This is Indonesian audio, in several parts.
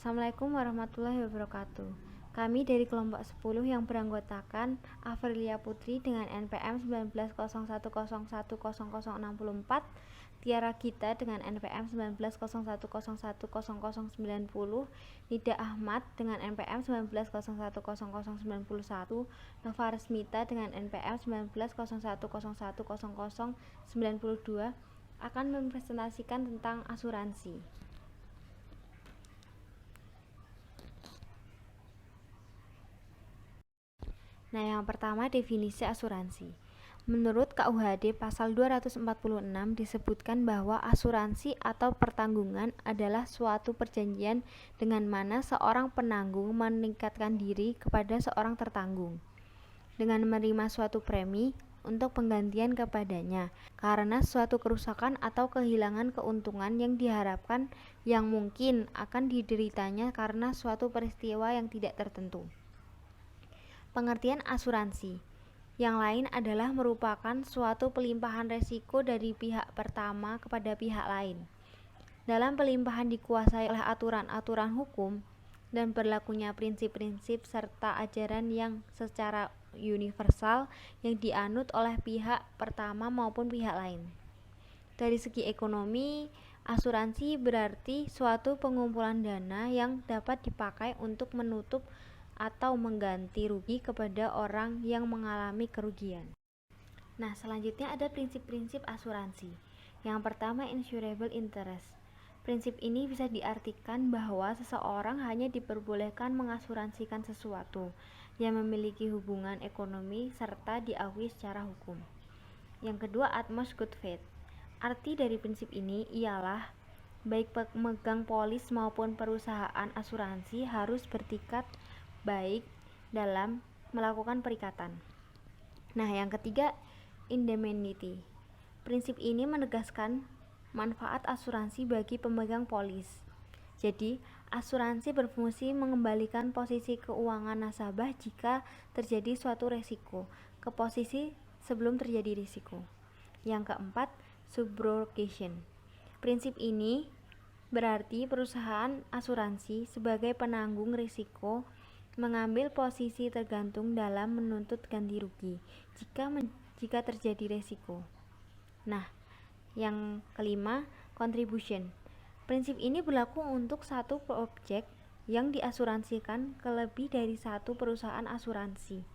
Assalamualaikum warahmatullahi wabarakatuh. Kami dari kelompok 10 yang beranggotakan Afrilia Putri dengan NPM 1901010064, Tiara Gita dengan NPM 1901010090, Nida Ahmad dengan NPM 19010091, Nova Resmita dengan NPM 1901010092 akan mempresentasikan tentang asuransi. Nah, yang pertama definisi asuransi. Menurut KUHD pasal 246 disebutkan bahwa asuransi atau pertanggungan adalah suatu perjanjian dengan mana seorang penanggung meningkatkan diri kepada seorang tertanggung dengan menerima suatu premi untuk penggantian kepadanya karena suatu kerusakan atau kehilangan keuntungan yang diharapkan yang mungkin akan dideritanya karena suatu peristiwa yang tidak tertentu. Pengertian asuransi yang lain adalah merupakan suatu pelimpahan resiko dari pihak pertama kepada pihak lain. Dalam pelimpahan dikuasai oleh aturan-aturan hukum dan berlakunya prinsip-prinsip serta ajaran yang secara universal yang dianut oleh pihak pertama maupun pihak lain. Dari segi ekonomi, asuransi berarti suatu pengumpulan dana yang dapat dipakai untuk menutup atau mengganti rugi kepada orang yang mengalami kerugian. Nah, selanjutnya ada prinsip-prinsip asuransi. Yang pertama, insurable interest. Prinsip ini bisa diartikan bahwa seseorang hanya diperbolehkan mengasuransikan sesuatu yang memiliki hubungan ekonomi serta diakui secara hukum. Yang kedua, utmost good faith. Arti dari prinsip ini ialah baik pemegang polis maupun perusahaan asuransi harus bertikad baik dalam melakukan perikatan. Nah, yang ketiga, indemnity. Prinsip ini menegaskan manfaat asuransi bagi pemegang polis. Jadi, asuransi berfungsi mengembalikan posisi keuangan nasabah jika terjadi suatu resiko ke posisi sebelum terjadi risiko. Yang keempat, subrogation. Prinsip ini berarti perusahaan asuransi sebagai penanggung risiko mengambil posisi tergantung dalam menuntut ganti rugi jika terjadi resiko. Nah, yang kelima, contribution. Prinsip ini berlaku untuk satu objek yang diasuransikan ke lebih dari satu perusahaan asuransi.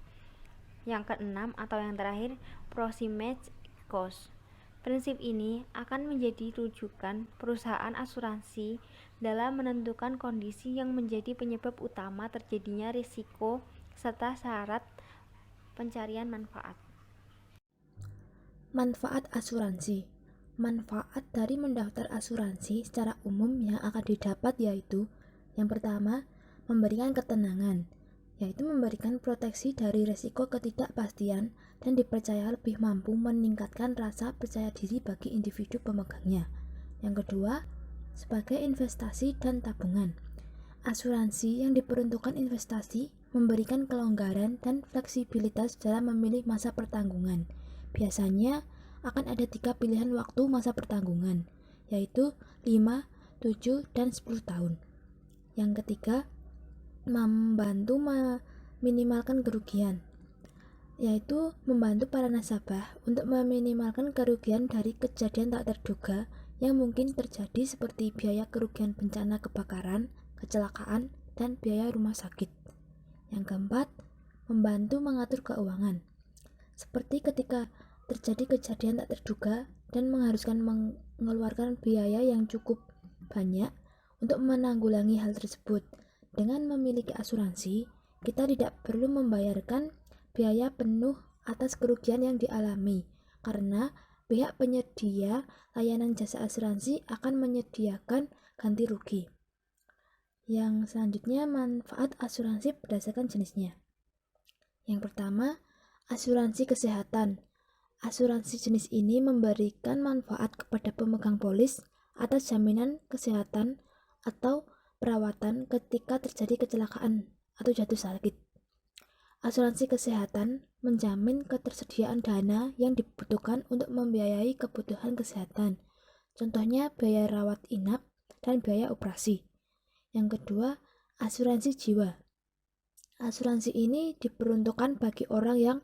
Yang keenam atau yang terakhir, proximate cost. Prinsip ini akan menjadi rujukan perusahaan asuransi dalam menentukan kondisi yang menjadi penyebab utama terjadinya risiko serta syarat pencarian manfaat. Manfaat asuransi. Manfaat dari mendaftar asuransi secara umum yang akan didapat yaitu yang pertama, memberikan ketenangan, yaitu memberikan proteksi dari risiko ketidakpastian dan dipercaya lebih mampu meningkatkan rasa percaya diri bagi individu pemegangnya. Yang kedua, sebagai investasi dan tabungan. Asuransi yang diperuntukkan investasi memberikan kelonggaran dan fleksibilitas dalam memilih masa pertanggungan. Biasanya akan ada 3 pilihan waktu masa pertanggungan, yaitu 5, 7, dan 10 tahun. Yang ketiga, membantu meminimalkan kerugian, yaitu membantu para nasabah untuk meminimalkan kerugian dari kejadian tak terduga yang mungkin terjadi seperti biaya kerugian bencana kebakaran, kecelakaan, dan biaya rumah sakit. Yang keempat, membantu mengatur keuangan, seperti ketika terjadi kejadian tak terduga dan mengharuskan mengeluarkan biaya yang cukup banyak untuk menanggulangi hal tersebut. Dengan memiliki asuransi, kita tidak perlu membayarkan biaya penuh atas kerugian yang dialami, karena pihak penyedia layanan jasa asuransi akan menyediakan ganti rugi. Yang selanjutnya, manfaat asuransi berdasarkan jenisnya. Yang pertama, asuransi kesehatan. Asuransi jenis ini memberikan manfaat kepada pemegang polis atas jaminan kesehatan atau perawatan ketika terjadi kecelakaan atau jatuh sakit. Asuransi kesehatan menjamin ketersediaan dana yang dibutuhkan untuk membiayai kebutuhan kesehatan, contohnya biaya rawat inap dan biaya operasi. Yang kedua, asuransi jiwa. Asuransi ini diperuntukkan bagi orang yang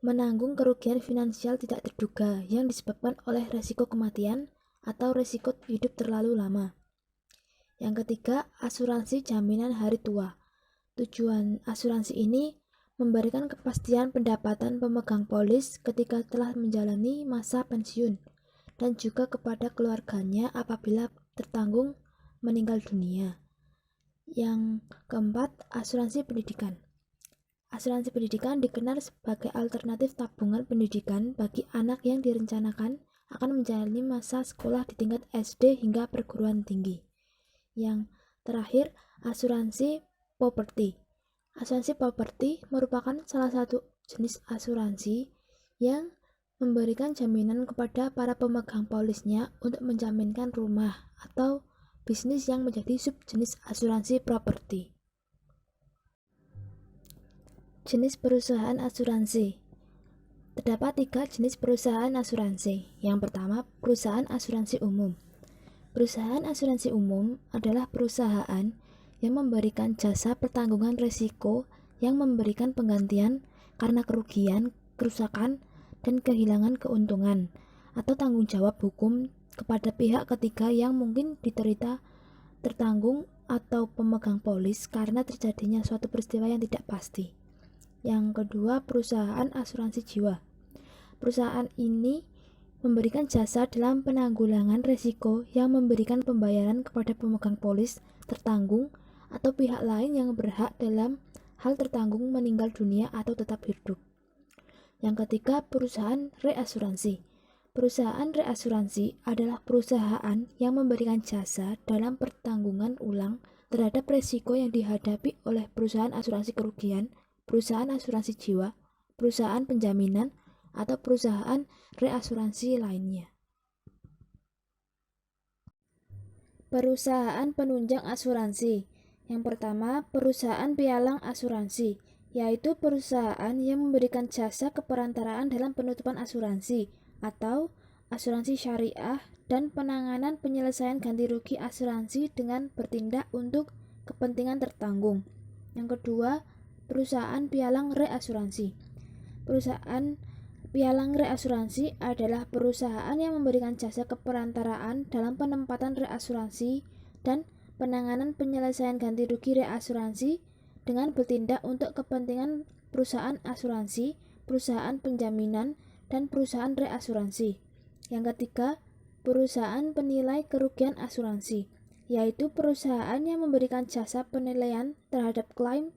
menanggung kerugian finansial tidak terduga yang disebabkan oleh resiko kematian atau resiko hidup terlalu lama. Yang ketiga, asuransi jaminan hari tua. Tujuan asuransi ini memberikan kepastian pendapatan pemegang polis ketika telah menjalani masa pensiun dan juga kepada keluarganya apabila tertanggung meninggal dunia. Yang keempat, asuransi pendidikan. Asuransi pendidikan dikenal sebagai alternatif tabungan pendidikan bagi anak yang direncanakan akan menjalani masa sekolah di tingkat SD hingga perguruan tinggi. Yang terakhir, asuransi properti. Asuransi properti merupakan salah satu jenis asuransi yang memberikan jaminan kepada para pemegang polisnya untuk menjaminkan rumah atau bisnis yang menjadi subjenis asuransi properti. Jenis perusahaan asuransi. Terdapat 3 jenis perusahaan asuransi. Yang pertama, perusahaan asuransi umum. Perusahaan asuransi umum adalah perusahaan yang memberikan jasa pertanggungan risiko yang memberikan penggantian karena kerugian, kerusakan, dan kehilangan keuntungan atau tanggung jawab hukum kepada pihak ketiga yang mungkin diterita tertanggung atau pemegang polis karena terjadinya suatu peristiwa yang tidak pasti. Yang kedua, perusahaan asuransi jiwa. Perusahaan ini memberikan jasa dalam penanggulangan risiko yang memberikan pembayaran kepada pemegang polis tertanggung atau pihak lain yang berhak dalam hal tertanggung meninggal dunia atau tetap hidup. Yang ketiga, perusahaan reasuransi. Perusahaan reasuransi adalah perusahaan yang memberikan jasa dalam pertanggungan ulang terhadap risiko yang dihadapi oleh perusahaan asuransi kerugian, perusahaan asuransi jiwa, perusahaan penjaminan, atau perusahaan reasuransi lainnya. Perusahaan penunjang asuransi. Yang pertama, perusahaan pialang asuransi, yaitu perusahaan yang memberikan jasa keperantaraan dalam penutupan asuransi atau asuransi syariah dan penanganan penyelesaian ganti rugi asuransi dengan bertindak untuk kepentingan tertanggung. Yang kedua, perusahaan pialang reasuransi. Perusahaan pialang reasuransi adalah perusahaan yang memberikan jasa keperantaraan dalam penempatan reasuransi dan penanganan penyelesaian ganti rugi reasuransi dengan bertindak untuk kepentingan perusahaan asuransi, perusahaan penjaminan, dan perusahaan reasuransi. Yang ketiga, perusahaan penilai kerugian asuransi, yaitu perusahaan yang memberikan jasa penilaian terhadap klaim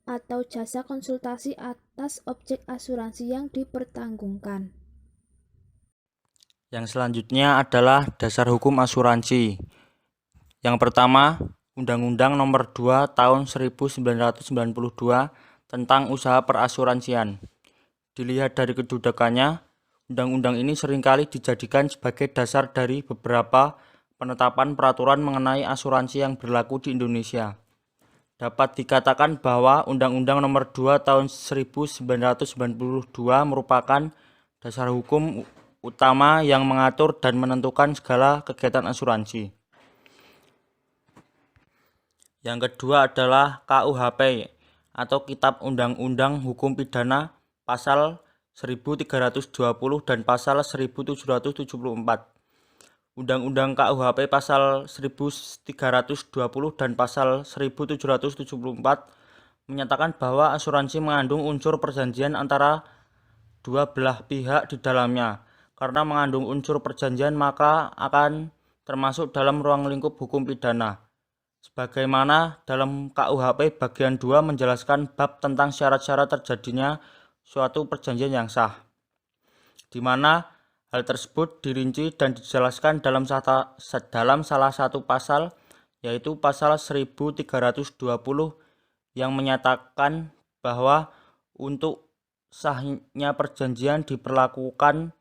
atau jasa konsultasi atas objek asuransi yang dipertanggungkan. Yang selanjutnya adalah dasar hukum asuransi. Yang pertama, Undang-Undang Nomor 2 Tahun 1992 tentang usaha perasuransian. Dilihat dari kedudukannya, undang-undang ini seringkali dijadikan sebagai dasar dari beberapa penetapan peraturan mengenai asuransi yang berlaku di Indonesia. Dapat dikatakan bahwa Undang-Undang Nomor 2 Tahun 1992 merupakan dasar hukum utama yang mengatur dan menentukan segala kegiatan asuransi. Yang kedua adalah KUHP atau Kitab Undang-Undang Hukum Pidana pasal 1320 dan pasal 1774. Undang-Undang KUHP pasal 1320 dan pasal 1774 menyatakan bahwa asuransi mengandung unsur perjanjian antara dua belah pihak di dalamnya. Karena mengandung unsur perjanjian maka akan termasuk dalam ruang lingkup hukum pidana. Sebagaimana dalam KUHP bagian 2 menjelaskan bab tentang syarat-syarat terjadinya suatu perjanjian yang sah, di mana hal tersebut dirinci dan dijelaskan dalam salah satu pasal, yaitu pasal 1320 yang menyatakan bahwa untuk sahnya perjanjian diperlakukan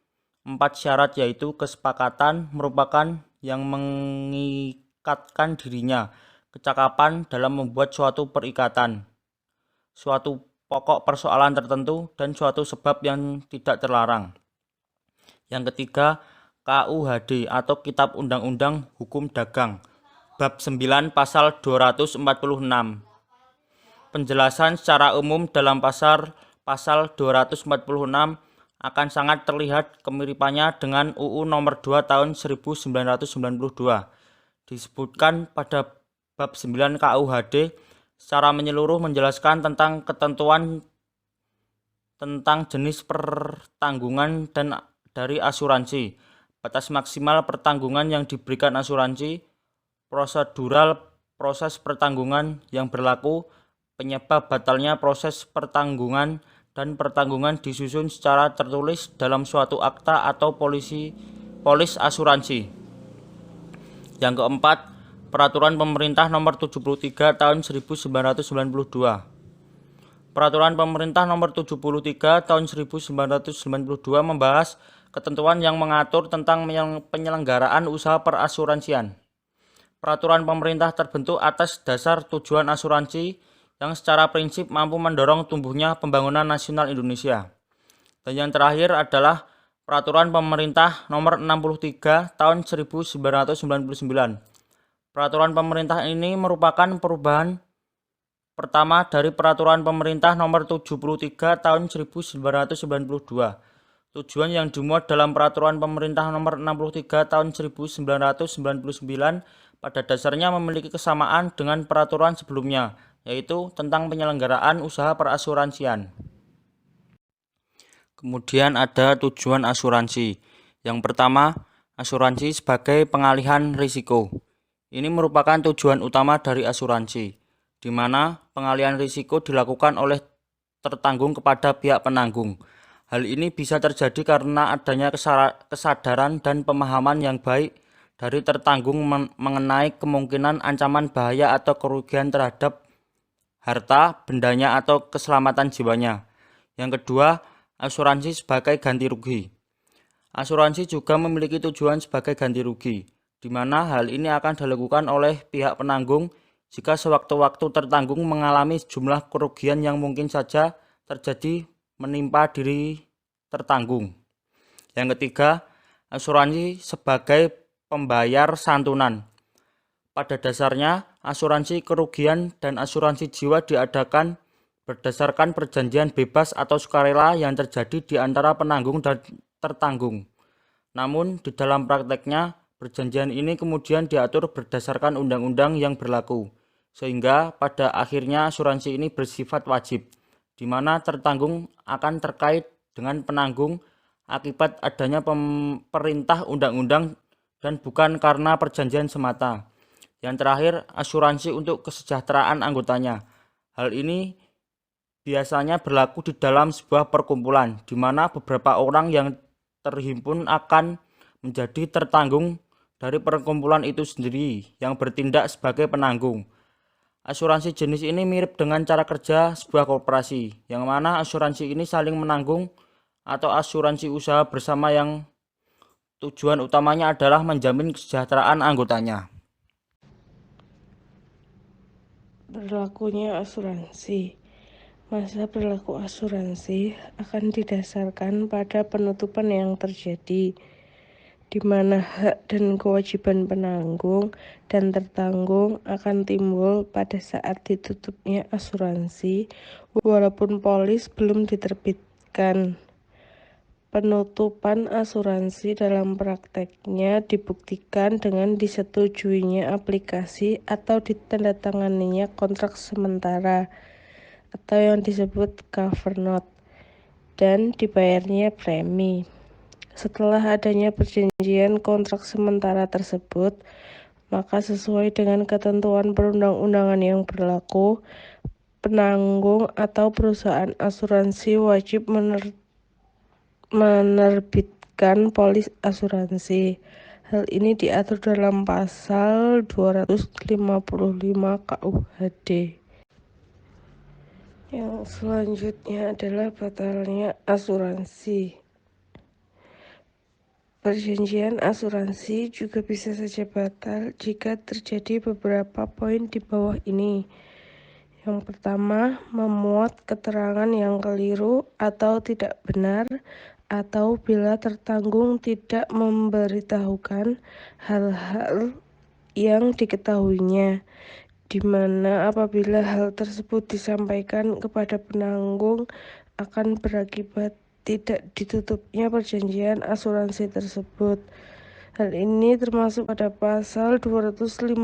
4 syarat, yaitu kesepakatan merupakan yang mengikatkan dirinya, kecakapan dalam membuat suatu perikatan, suatu pokok persoalan tertentu, dan suatu sebab yang tidak terlarang. Yang ketiga, KUHD atau Kitab Undang-Undang Hukum Dagang. Bab 9 Pasal 246. Penjelasan secara umum dalam pasal 246 akan sangat terlihat kemiripannya dengan UU Nomor 2 Tahun 1992. Disebutkan pada bab 9 KUHD secara menyeluruh menjelaskan tentang ketentuan tentang jenis pertanggungan dan dari asuransi, batas maksimal pertanggungan yang diberikan asuransi, prosedural proses pertanggungan yang berlaku, penyebab batalnya proses pertanggungan, dan pertanggungan disusun secara tertulis dalam suatu akta atau polis asuransi. Yang keempat, Peraturan Pemerintah Nomor 73 Tahun 1992. Peraturan Pemerintah Nomor 73 Tahun 1992 membahas ketentuan yang mengatur tentang penyelenggaraan usaha perasuransian. Peraturan pemerintah terbentuk atas dasar tujuan asuransi yang secara prinsip mampu mendorong tumbuhnya pembangunan nasional Indonesia. Dan yang terakhir adalah Peraturan Pemerintah Nomor 63 Tahun 1999. Peraturan pemerintah ini merupakan perubahan pertama dari Peraturan Pemerintah Nomor 73 Tahun 1992. Tujuan yang dimuat dalam Peraturan Pemerintah Nomor 63 Tahun 1999 pada dasarnya memiliki kesamaan dengan peraturan sebelumnya, yaitu tentang penyelenggaraan usaha perasuransian. Kemudian ada tujuan asuransi. Yang pertama, asuransi sebagai pengalihan risiko. Ini merupakan tujuan utama dari asuransi, di mana pengalihan risiko dilakukan oleh tertanggung kepada pihak penanggung. Hal ini bisa terjadi karena adanya kesadaran dan pemahaman yang baik dari tertanggung mengenai kemungkinan ancaman bahaya atau kerugian terhadap harta, bendanya, atau keselamatan jiwanya. Yang kedua, asuransi sebagai ganti rugi. Asuransi juga memiliki tujuan sebagai ganti rugi, di mana hal ini akan dilakukan oleh pihak penanggung jika sewaktu-waktu tertanggung mengalami sejumlah kerugian yang mungkin saja terjadi menimpa diri tertanggung. Yang ketiga, asuransi sebagai pembayar santunan. Pada dasarnya, asuransi kerugian dan asuransi jiwa diadakan berdasarkan perjanjian bebas atau sukarela yang terjadi di antara penanggung dan tertanggung. Namun, di dalam prakteknya, perjanjian ini kemudian diatur berdasarkan undang-undang yang berlaku, sehingga pada akhirnya asuransi ini bersifat wajib, di mana tertanggung akan terkait dengan penanggung akibat adanya perintah undang-undang dan bukan karena perjanjian semata. Yang terakhir, asuransi untuk kesejahteraan anggotanya. Hal ini biasanya berlaku di dalam sebuah perkumpulan, di mana beberapa orang yang terhimpun akan menjadi tertanggung dari perkumpulan itu sendiri yang bertindak sebagai penanggung. Asuransi jenis ini mirip dengan cara kerja sebuah koperasi, yang mana asuransi ini saling menanggung atau asuransi usaha bersama yang tujuan utamanya adalah menjamin kesejahteraan anggotanya. Berlakunya asuransi. Masa berlaku asuransi akan didasarkan pada penutupan yang terjadi, di mana hak dan kewajiban penanggung dan tertanggung akan timbul pada saat ditutupnya asuransi, walaupun polis belum diterbitkan. Penutupan asuransi dalam prakteknya dibuktikan dengan disetujuinya aplikasi atau ditandatanganinya kontrak sementara atau yang disebut cover note dan dibayarnya premi. Setelah adanya perjanjian kontrak sementara tersebut, maka sesuai dengan ketentuan perundang-undangan yang berlaku, penanggung atau perusahaan asuransi wajib menerbitkan polis asuransi. Hal ini diatur dalam pasal 255 KUHD. Yang selanjutnya adalah batalnya asuransi. Perjanjian asuransi juga bisa saja batal jika terjadi beberapa poin di bawah ini. Yang pertama, memuat keterangan yang keliru atau tidak benar, atau bila tertanggung tidak memberitahukan hal-hal yang diketahuinya, di mana apabila hal tersebut disampaikan kepada penanggung akan berakibat tidak ditutupnya perjanjian asuransi tersebut. Hal ini termasuk pada pasal 251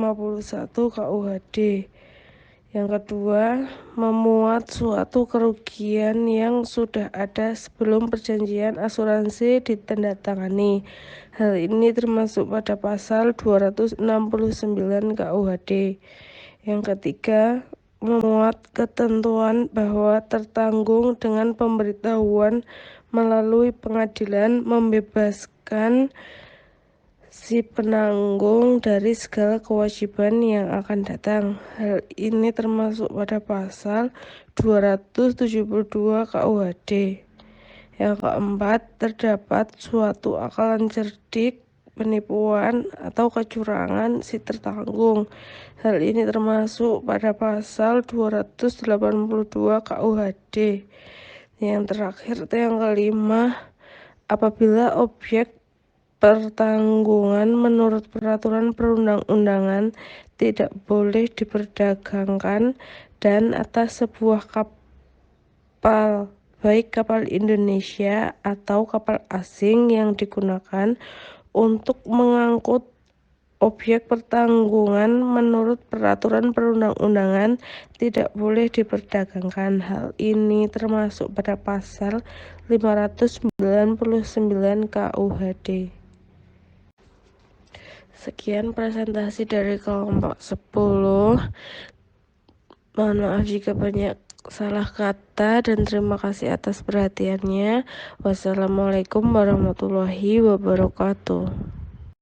KUHD. Yang kedua, memuat suatu kerugian yang sudah ada sebelum perjanjian asuransi ditandatangani. Hal ini termasuk pada pasal 269 KUHD. Yang ketiga, memuat ketentuan bahwa tertanggung dengan pemberitahuan melalui pengadilan membebaskan si penanggung dari segala kewajiban yang akan datang. Hal ini termasuk pada pasal 272 KUHD. Yang keempat, terdapat suatu akalan cerdik, penipuan, atau kecurangan si tertanggung. Hal ini termasuk pada pasal 282 KUHD. Yang terakhir, yang kelima, apabila objek pertanggungan menurut peraturan perundang-undangan tidak boleh diperdagangkan dan atas sebuah kapal, baik kapal Indonesia atau kapal asing yang digunakan untuk mengangkut objek pertanggungan menurut peraturan perundang-undangan tidak boleh diperdagangkan. Hal ini termasuk pada pasal 599 KUHD. Sekian presentasi dari kelompok 10. Mohon maaf jika banyak salah kata dan terima kasih atas perhatiannya. Wassalamualaikum warahmatullahi wabarakatuh.